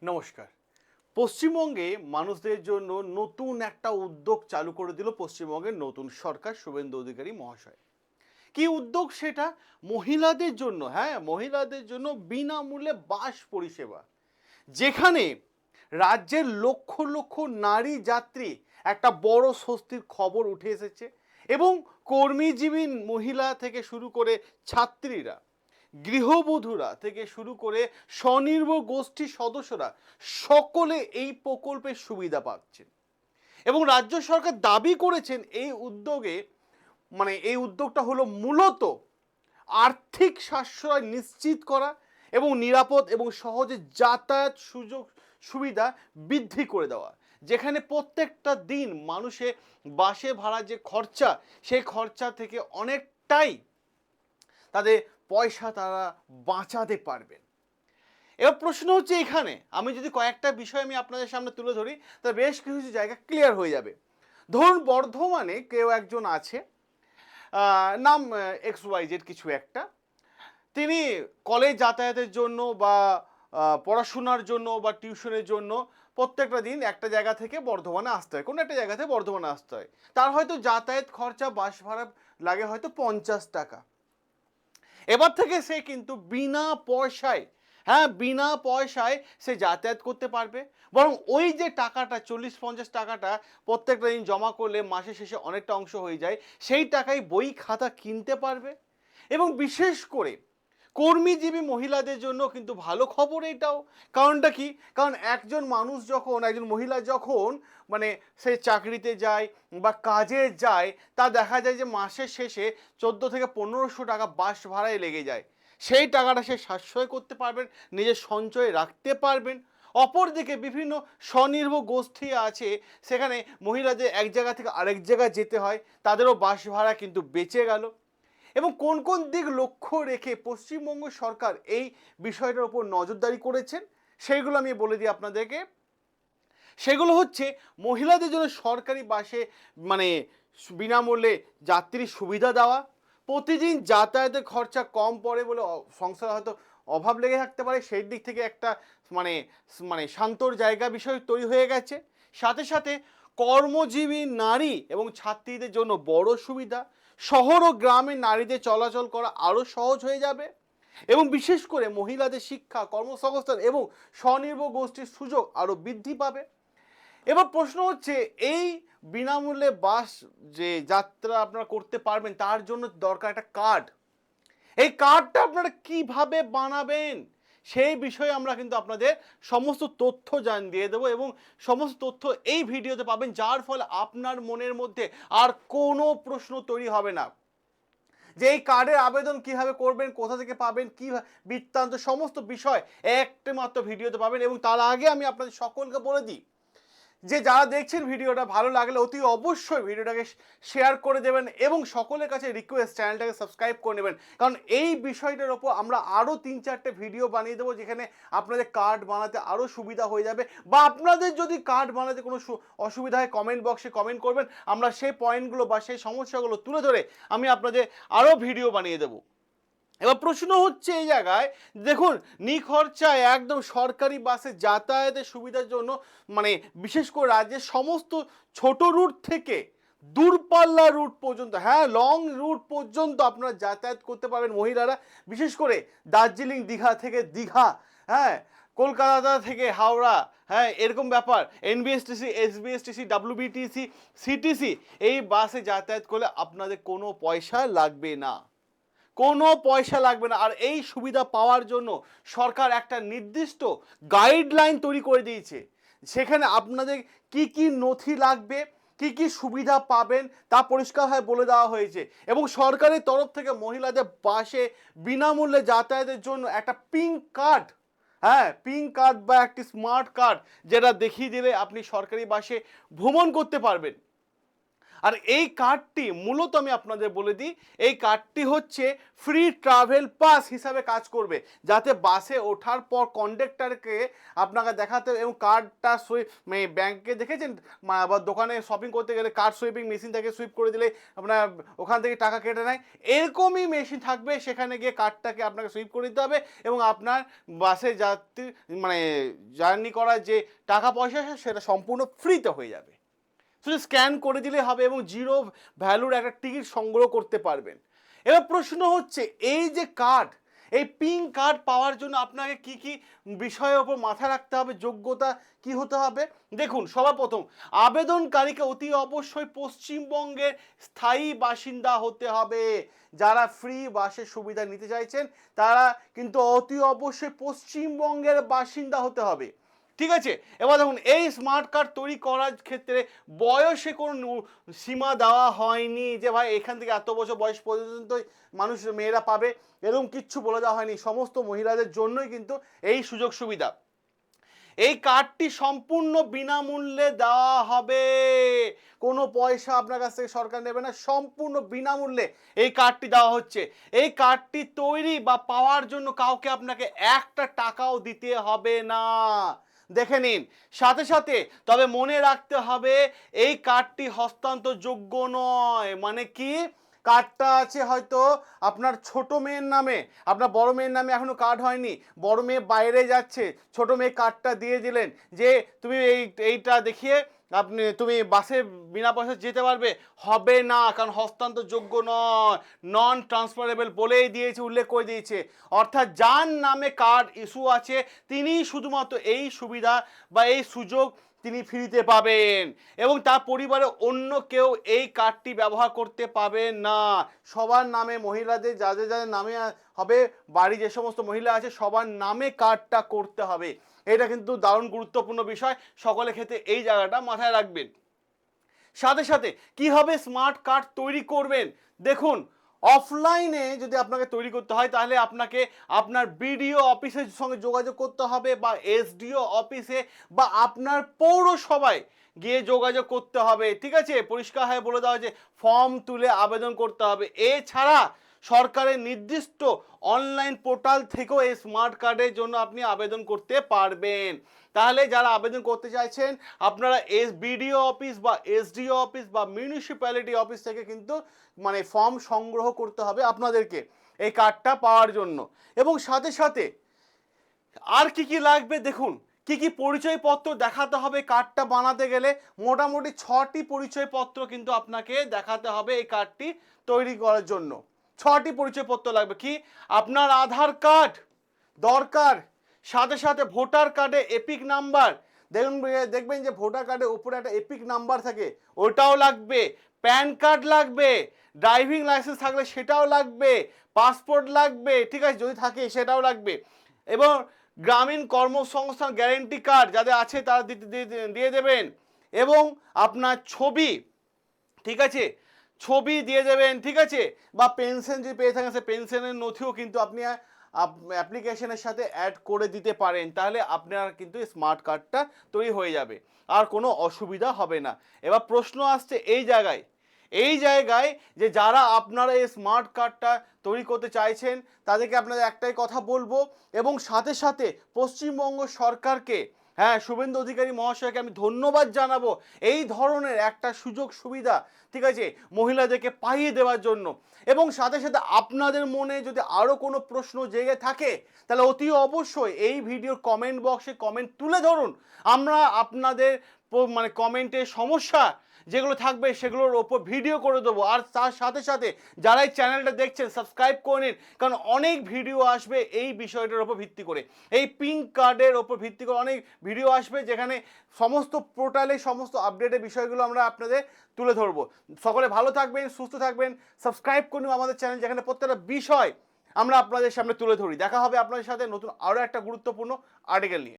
নমস্কার। পশ্চিমবঙ্গে মানুষদের জন্য নতুন একটা উদ্যোগ চালু করে দিল পশ্চিমবঙ্গের নতুন সরকার শুভেন্দু অধিকারী মহাশয়। কি উদ্যোগ সেটা? মহিলাদের জন্য, হ্যাঁ, মহিলাদের জন্য বিনামূল্যে বাস পরিষেবা। যেখানে রাজ্যের লক্ষ লক্ষ নারী যাত্রী একটা বড় স্বস্তির খবর উঠে এসেছে এবং কর্মীজীবী মহিলা থেকে শুরু করে ছাত্রীরা, গৃহবধূরা থেকে শুরু করে স্বনির্ভর গোষ্ঠীর সদস্যরা সকলে এই প্রকল্পের সুবিধা পাচ্ছেন। এবং রাজ্য সরকার দাবি করেছেন এই উদ্যোগটা হলো মূলত আর্থিক সাশ্রয় নিশ্চিত করা এবং নিরাপদ এবং সহজে যাতায়াত সুযোগ সুবিধা বৃদ্ধি করে দেওয়া, যেখানে প্রত্যেকটা দিন মানুষের বাসে ভাড়া যে খরচা, সেই খরচা থেকে অনেকটাই তাদের পয়সা তারা বাঁচাতে পারবেন। এবার প্রশ্ন হচ্ছে, এখানে আমি যদি কয়েকটা বিষয় আমি আপনাদের সামনে তুলে ধরি, তা বেশ কিছু জায়গা ক্লিয়ার হয়ে যাবে। ধরুন বর্ধমানে কেউ একজন আছে, নাম XYZ কিছু একটা, তিনি কলেজ যাতায়াতের জন্য বা পড়াশোনার জন্য বা টিউশনের জন্য প্রত্যেকটা দিন একটা জায়গা থেকে বর্ধমানে আসতে হয়, কোনো একটা জায়গা থেকে বর্ধমানে আসতে হয়। তার হয়তো যাতায়াত খরচা বাস ভাড়া লাগে হয়তো 50 টাকা। এবার থেকে সে কিন্তু বিনা পয়সায়, হ্যাঁ, বিনা পয়সায় সে যাতায়াত করতে পারবে। বরং ওই যে টাকাটা 40-50 টাকাটা প্রত্যেকটা দিন জমা করলে মাসের শেষে অনেকটা অংশ হয়ে যায়, সেই টাকায় বই খাতা কিনতে পারবে। এবং বিশেষ করে কর্মীজীবী মহিলাদের জন্য কিন্তু ভালো খবর এটাও। কারণটা কি? কারণ একজন মহিলা যখন সে চাকরিতে যায় বা কাজে যায়, তা দেখা যায় যে মাসের শেষে 1400 থেকে 1500 টাকা বাস ভাড়ায় লেগে যায়। সেই টাকাটা সে সাশ্রয় করতে পারবেন, নিজের সঞ্চয়ে রাখতে পারবেন। অপরদিকে বিভিন্ন স্বনির্ভর গোষ্ঠী আছে, সেখানে মহিলাদের এক জায়গা থেকে আরেক জায়গায় যেতে হয়, তাদেরও বাস ভাড়া কিন্তু বেঁচে গেল। এবং কোন কোন দিক লক্ষ্য রেখে পশ্চিমবঙ্গ সরকার এই বিষয়টার উপর নজরদারি করেছেন সেইগুলো আমি বলে দিই আপনাদেরকে। সেগুলো হচ্ছে, মহিলাদের জন্য সরকারি বাসে মানে বিনামূল্যে যাত্রী সুবিধা দেওয়া, প্রতিদিন যাতায়াতের খরচা কম পড়ে বলে সংসার হয়তো অভাব লেগে থাকতে পারে, সেই দিক থেকে একটা মানে মানে শান্তর জায়গা বিষয় তৈরি হয়ে গেছে। সাথে সাথে কর্মজীবী নারী এবং ছাত্রীদের জন্য বড় সুবিধা, শহর ও গ্রামে নারীদের চলাচল করা আরও সহজ হয়ে যাবে এবং বিশেষ করে মহিলাদের শিক্ষা, কর্মসংস্থান এবং স্বনির্ভর গোষ্ঠীর সুযোগ আরও বৃদ্ধি পাবে। এবার প্রশ্ন হচ্ছে, এই বিনামূল্যে বাস যে যাত্রা আপনারা করতে পারবেন, তার জন্য দরকার একটা কার্ড। এই কার্ডটা আপনারা কিভাবে বানাবেন সেই বিষয়ে আমরা কিন্তু আপনাদের সমস্ত তথ্য দিয়ে দেবো এবং সমস্ত তথ্য এই ভিডিওতে পাবেন, যার ফলে আপনার মনের মধ্যে আর কোনো প্রশ্ন তৈরি হবে না যে এই কার্ডের আবেদন কিভাবে করবেন, কোথা থেকে পাবেন, কি বৃত্তান্ত, সমস্ত বিষয় একটা মাত্র ভিডিওতে পাবেন। এবং তার আগে আমি আপনাদের সকলকে বলে দিই যে যারা দেখছেন ভিডিওটা ভালো লাগলে অতি অবশ্যই ভিডিওটাকে শেয়ার করে দেবেন এবং সকলের কাছে রিকোয়েস্ট, চ্যানেলটাকে সাবস্ক্রাইব করে নেবেন। কারণ এই বিষয়টার ওপর আমরা আরও 3-4টে ভিডিও বানিয়ে দেবো, যেখানে আপনাদের কার্ড বানাতে আরও সুবিধা হয়ে যাবে। বা আপনাদের যদি কার্ড বানাতে কোনো অসুবিধা হয়, কমেন্ট বক্সে কমেন্ট করবেন, আমরা সেই পয়েন্টগুলো বা সেই সমস্যাগুলো তুলে ধরে আমি আপনাদের আরও ভিডিও বানিয়ে দেবো। এবার প্রশ্ন হচ্ছে এই জায়গায়, দেখুন, নিখরচায় একদম সরকারি বাসে যাতায়াতের সুবিধার জন্য বিশেষ করে রাজ্যের সমস্ত ছোট রুট থেকে দূরপাল্লা রুট পর্যন্ত, হ্যাঁ, লং রুট পর্যন্ত আপনারা যাতায়াত করতে পারবেন মহিলারা। বিশেষ করে দার্জিলিং, দীঘা থেকে দীঘা, হ্যাঁ, কলকাতা থেকে হাওড়া, হ্যাঁ, এরকম ব্যাপার। NBSTC, SBSTC, WBTC, CTC, এই বাসে যাতায়াত করলে আপনাদের কোনো পয়সা লাগবে না, কোনো পয়সা লাগবে না। আর এই সুবিধা পাওয়ার জন্য সরকার একটা নির্দিষ্ট গাইডলাইন তৈরি করে দিয়েছে, সেখানে আপনাদের কি কি নথি লাগবে, কি কি সুবিধা পাবেন তা পরিষ্কারভাবে বলে দেওয়া হয়েছে। এবং সরকারের তরফ থেকে মহিলাদের বাসে বিনামূল্যে যাতায়াতের জন্য একটা পিঙ্ক কার্ড, হ্যাঁ, পিঙ্ক কার্ড বা একটি স্মার্ট কার্ড, যেটা দেখিয়ে দিলে আপনি সরকারি বাসে ভ্রমণ করতে পারবেন। আর এই কার্ডটি মূলত আমি আপনাদের বলে দিই, এই কার্ডটি হচ্ছে ফ্রি ট্রাভেল পাস হিসাবে কাজ করবে, যাতে বাসে ওঠার পর কন্ডাক্টরকে আপনাকে দেখাতে, এবং কার্ডটা সুইপ মানে ব্যাংকে দেখেছেন বা দোকানে শপিং করতে গেলে কার্ড সুইপিং মেশিন থেকে সুইপ করে দিলে আপনার ওখান থেকে টাকা কেটে নেয়, এরকমই মেশিন থাকবে, সেখানে গিয়ে কার্ডটাকে আপনাকে সুইপ করে দিতে হবে এবং আপনার বাসে যাত্রী মানে জার্নি করার যে টাকা পয়সা সেটা সম্পূর্ণ ফ্রিতে হয়ে যাবে। শুধু স্ক্যান করে দিলে হবে এবং জিরো ভ্যালুর একটা টিকিট সংগ্রহ করতে পারবেন। এবার প্রশ্ন হচ্ছে, এই যে কার্ড, এই পিঙ্ক কার্ড পাওয়ার জন্য আপনাকে কি কি বিষয়ের ওপর মাথায় রাখতে হবে, যোগ্যতা কি হতে হবে? দেখুন, সবার প্রথম আবেদনকারীকে অতি অবশ্যই পশ্চিমবঙ্গের স্থায়ী বাসিন্দা হতে হবে। যারা ফ্রি বাসের সুবিধা নিতে চাইছেন তারা কিন্তু অতি অবশ্যই পশ্চিমবঙ্গের বাসিন্দা হতে হবে, ঠিক আছে? এবার দেখুন, এই স্মার্ট কার্ড তৈরি করার ক্ষেত্রে বয়সে কোনো সীমা দেওয়া হয়নি যে ভাই এখান থেকে এত বছর বয়স পর্যন্তই মানুষ মেয়েরা পাবে, এরকম কিচ্ছু বলে দেওয়া হয়নি। সমস্ত মহিলাদের জন্যই কিন্তু এই সুযোগ সুবিধা। এই কার্ডটি সম্পূর্ণ বিনামূল্যে দেওয়া হবে, কোনো পয়সা আপনার কাছ থেকে সরকার নেবে না, সম্পূর্ণ বিনামূল্যে এই কার্ডটি দেওয়া হচ্ছে। এই কার্ডটি তৈরি বা পাওয়ার জন্য কাউকে আপনাকে একটা টাকাও দিতে হবে না, দেখে নিন। সাথে সাথে তবে মনে রাখতে হবে, এই কার্ডটি হস্তান্তরযোগ্য নয়। মানে কি, কার্ডটা আছে হয়তো আপনার ছোট মেয়ের নামে, আপনার বড় মেয়ের নামে এখনো কার্ড হয়নি, বড় মেয়ে বাইরে যাচ্ছে, ছোট মেয়ে কার্ডটা দিয়ে দিলেন যে তুমি এইটা দেখিয়ে তুমি বাসে বিনা পয়সা যেতে পারবে, হবে না, কারণ হস্তান্তরযোগ্য নয়, নন ট্রান্সফারেবল বলেই দিয়েছে, উল্লেখ করে দিয়েছে। অর্থাৎ যার নামে কার্ড ইস্যু আছে তিনিই শুধুমাত্র এই সুবিধা বা এই সুযোগ তিনি ফ্রিতে পাবেন, এবং তার পরিবারে অন্য কেউ এই কার্ডটি ব্যবহার করতে পাবে না। সবার নামে, মহিলাদের যাদের যাদের নামে হবে, বাড়ি যে সমস্ত মহিলা আছে সবার নামে কার্ডটা করতে হবে। এটা কিন্তু দারুণ গুরুত্বপূর্ণ বিষয়, সকলের ক্ষেত্রে এই জায়গাটা মাথায় রাখবেন। সাথে সাথে কিভাবে স্মার্ট কার্ড তৈরি করবেন, দেখুন, অফলাইনে যদি আপনাকে তৈরি করতে হয় তাহলে আপনাকে আপনার বিডিও অফিসের সঙ্গে যোগাযোগ করতে হবে, বা এসডিও অফিসে বা আপনার পৌরসভায় গিয়ে যোগাযোগ করতে হবে, ঠিক আছে? পরিষ্কার হয়ে বলে দেওয়া হয়েছে, ফর্ম তুলে আবেদন করতে হবে। এছাড়া সরকারের নির্দিষ্ট অনলাইন পোর্টাল থেকেও এই স্মার্ট কার্ডের জন্য আপনি আবেদন করতে পারবেন। তাহলে যারা আবেদন করতে চাইছেন আপনারা বিডিও অফিস বা এসডিও অফিস বা মিউনিসিপ্যালিটি অফিস থেকে কিন্তু মানে ফর্ম সংগ্রহ করতে হবে আপনাদেরকে এই কার্ডটা পাওয়ার জন্য। এবং সাথে সাথে আর কি কি লাগবে, দেখুন, কি কি পরিচয়পত্র দেখাতে হবে কার্ডটা বানাতে গেলে। মোটামুটি 6টি পরিচয়পত্র কিন্তু আপনাকে দেখাতে হবে এই কার্ডটি তৈরি করার জন্য। 6টি পরিচয়পত্র লাগবে। কি, আপনার আধার কার্ড দরকার, সাথে সাথে ভোটার কার্ডে এপিক নাম্বার, দেখবেন যে ভোটার কার্ডের উপরে একটা এপিক নাম্বার থাকে, ওটাও লাগবে। প্যান কার্ড লাগবে, ড্রাইভিং লাইসেন্স থাকলে সেটাও লাগবে, পাসপোর্ট লাগবে, ঠিক আছে, যদি থাকে সেটাও লাগবে, এবং গ্রামীণ কর্মসংস্থান গ্যারেন্টি কার্ড যাদের আছে তারা দিয়ে দেবেন, এবং আপনার ছবি, ঠিক আছে, ছবি দিয়ে দেবেন, ঠিক আছে, বা পেনশন যদি পেয়ে থাকেন সে পেনশনের নথিও কিন্তু আপনি অ্যাপ্লিকেশনের সাথে অ্যাড করে দিতে পারেন। তাহলে আপনার কিন্তু স্মার্ট কার্ডটা তৈরি হয়ে যাবে, আর কোনো অসুবিধা হবে না। এবার প্রশ্ন আসছে এই জায়গায় যে যারা আপনারা এই স্মার্ট কার্ডটা তৈরি করতে চাইছেন তাদেরকে আপনাদের একটাই কথা বলবো, এবং সাথে সাথে পশ্চিমবঙ্গ সরকারকে, হ্যাঁ, শুভেন্দু অধিকারী মহাশয়কে আমি ধন্যবাদ জানাবো এই ধরনের একটা সুযোগ সুবিধা, ঠিক আছে, মহিলাদেরকে পাইয়ে দেওয়ার জন্য। এবং সাথে সাথে আপনাদের মনে যদি আরও কোনো প্রশ্ন জেগে থাকে তাহলে অতি অবশ্যই এই ভিডিওর কমেন্ট বক্সে কমেন্ট তুলে ধরুন। আমরা আপনাদের মানে কমেন্টের সমস্যা যেগুলো থাকবে সেগুলোর ওপর ভিডিও করে দেবো। আর তার সাথে সাথে যারা এই চ্যানেলটা দেখছেন সাবস্ক্রাইব করে নিন, কারণ অনেক ভিডিও আসবে এই বিষয়টার ওপর ভিত্তি করে, এই পিঙ্ক কার্ডের ওপর ভিত্তি করে অনেক ভিডিও আসবে যেখানে সমস্ত পোর্টালে সমস্ত আপডেটের বিষয়গুলো আমরা আপনাদের তুলে ধরবো। সকলে ভালো থাকবেন, সুস্থ থাকবেন, সাবস্ক্রাইব করুন আমাদের চ্যানেল, যেখানে প্রত্যেকটা বিষয় আমরা আপনাদের সামনে তুলে ধরি। দেখা হবে আপনাদের সাথে নতুন আরও একটা গুরুত্বপূর্ণ আর্টিকেল নিয়ে।